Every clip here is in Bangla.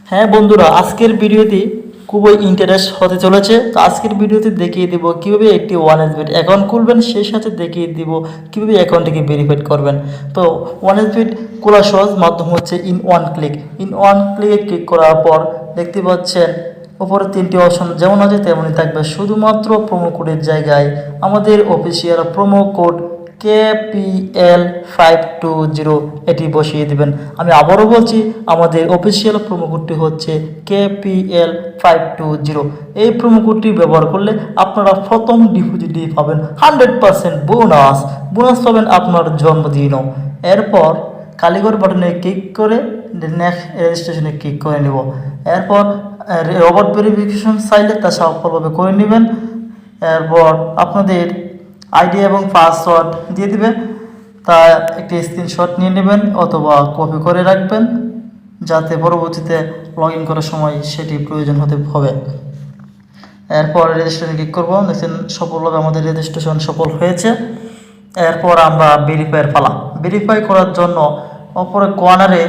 হ্যাঁ বন্ধুরা, আজকের ভিডিওটি খুবই ইন্টারেস্ট হতে চলেছে। তো আজকের ভিডিওতে দেখিয়ে দেব কীভাবে একটি ওয়ানএসবিট অ্যাকাউন্ট খুলবেন, সেই সাথে দেখিয়ে দেব কীভাবে অ্যাকাউন্টটিকে ভেরিফাইড করবেন। তো ওয়ানএসবিট খোলার সহজ মাধ্যম হচ্ছে in one click. In one ক্লিকে ক্লিক করার পর দেখতে পাচ্ছেন উপরে তিনটি অপশন যেমন আছে তেমনই থাকবে, শুধুমাত্র প্রোমো কোডের জায়গায় আমাদের অফিসিয়াল প্রোমো কোড KPL520 এটি বসিয়ে দেবেন। আমি আবারও বলছি, আমাদের অফিসিয়াল প্রোমো কোডটি হচ্ছে KPL520। এই প্রোমো কোডটি ব্যবহার করলে আপনারা প্রথম ডিপোজিটে পাবেন 100% বোনাস পাবেন আপনার জন্মদিনও। এরপর কালীঘর বাটনে ক্লিক করে নেক্সট রেজিস্ট্রেশনে ক্লিক করে নেব। এরপর রোবট ভেরিফিকেশন চাইলে তা সফলভাবে করে নেবেন। এরপর আপনাদের আইডি এবং পাসওয়ার্ড দিয়ে দিবে, তা একটি স্ক্রিনশট নিয়ে নেবেন অথবা কপি করে রাখবেন, যাতে পরবর্তীতে লগ ইন করার সময় সেটি প্রয়োজন হতে হবে। এরপর রেজিস্ট্রেশন ক্লিক করবো, দেখছেন সফলভাবে আমাদের রেজিস্ট্রেশন সফল হয়েছে। এরপর আমরা ভেরিফাইয়ের পালা। ভেরিফাই করার জন্য ওপরে কর্নারে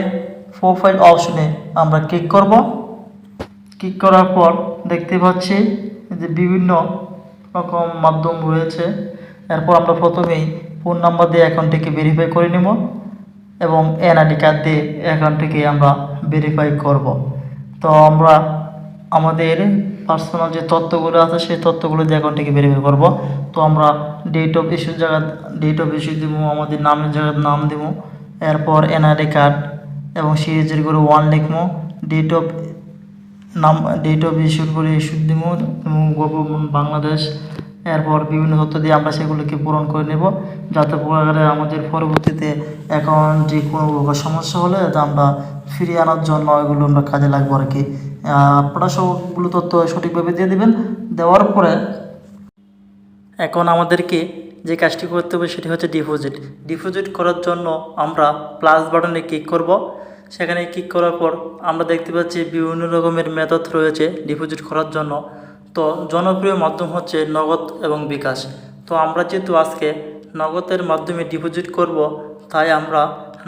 প্রোফাইল অপশনে আমরা ক্লিক করব। ক্লিক করার পর দেখতে পাচ্ছি যে বিভিন্ন রকম মাধ্যম রয়েছে। এরপর আমরা প্রথমেই ফোন নাম্বার দিয়ে অ্যাকাউন্টটিকে ভেরিফাই করে নেব এবং এনআইডি কার্ড দিয়ে অ্যাকাউন্টটিকে আমরা ভেরিফাই করব। তো আমরা আমাদের পার্সোনাল যে তথ্যগুলো আছে সেই তথ্যগুলো দিয়ে অ্যাকাউন্টটিকে ভেরিফাই করব। তো আমরা ডেট অফ ইস্যু দেবো, আমাদের নামের জায়গায় নাম দেবো। এরপর এনআইডি কার্ড এবং সিরিজের করে 1 লিখবো, ডেট অফ ইস্যুর করে ইস্যু দিব এবং গভর্নমেন্ট বাংলাদেশ। এরপর বিভিন্ন তথ্য দিয়ে আমরা সেগুলোকে পূরণ করে নেব, যাতে করে আমাদের পরবর্তীতে অ্যাকাউন্টে কোনো প্রকার সমস্যা হলে যাতে আমরা ফিরিয়ে আনার জন্য এগুলো আমরা কাজে লাগবো আর কি। আপনারা সবগুলো তথ্য সঠিকভাবে দিয়ে দেবেন। দেওয়ার পরে এখন আমাদেরকে যে কাজটি করতে হবে সেটি হচ্ছে ডিপোজিট করার জন্য আমরা প্লাস বাটনে ক্লিক করব। সেখানে ক্লিক করার পর আমরা দেখতে পাচ্ছি বিভিন্ন রকমের মেথড রয়েছে ডিপোজিট করার জন্য। তো জনপ্রিয় মাধ্যম হচ্ছে নগদ এবং বিকাশ। তো আমরা যেহেতু আজকে নগদের মাধ্যমে ডিপোজিট করব, তাই আমরা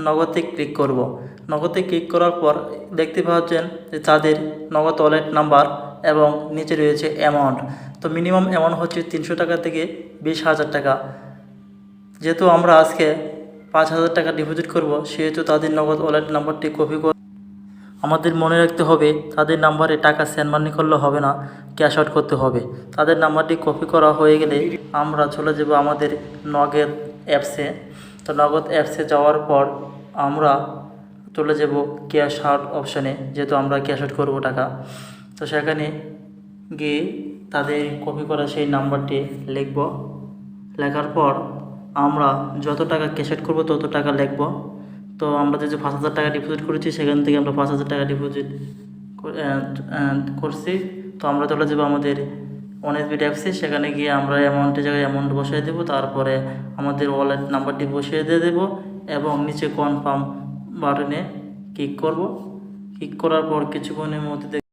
নগদে ক্লিক করব। নগদে ক্লিক করার পর দেখতে পাচ্ছেন যে তাদের নগদ ওয়ালেট নাম্বার এবং নিচে রয়েছে অ্যামাউন্ট। তো মিনিমাম অ্যামাউন্ট হচ্ছে 300 টাকা থেকে 20,000 টাকা। যেহেতু আমরা আজকে 5,000 টাকা ডিপোজিট করব, সেহেতু তাদের নগদ ওয়ালেট নাম্বারটি কপি করে আমাদের মনে রাখতে হবে। তাদের নাম্বারে টাকা সেন্ড মানি করলে হবে না, ক্যাশ আউট করতে হবে। তাদের নাম্বারটি কপি করা হয়ে গেলে আমরা চলে যাব আমাদের নগদ অ্যাপসে। তো নগদ অ্যাপসে যাওয়ার পর আমরা চলে যাব ক্যাশ আউট অপশানে, যেহেতু আমরা ক্যাশ আউট করবো টাকা। তো সেখানে গিয়ে তাদের কপি করা সেই নাম্বারটি লিখব। লেখার পর আমরা যত টাকা ক্যাশ আউট করবো তত টাকা লিখব। তো আমরা যে 5,000 টাকা ডিপোজিট করেছি, সেখান থেকে আমরা 5,000 টাকা ডিপোজিট করছি। তো আমরা চলে যাবো আমাদের ওয়ানএসবিট অ্যাপসে। সেখানে গিয়ে আমরা অ্যামাউন্টের জায়গায় অ্যামাউন্ট বসিয়ে দেবো, তারপরে আমাদের ওয়ালেট নাম্বারটি বসিয়ে দিয়ে দেবো এবং নিচে কনফার্ম বাটনে ক্লিক করব। ক্লিক করার পর কিছুক্ষণের মধ্যে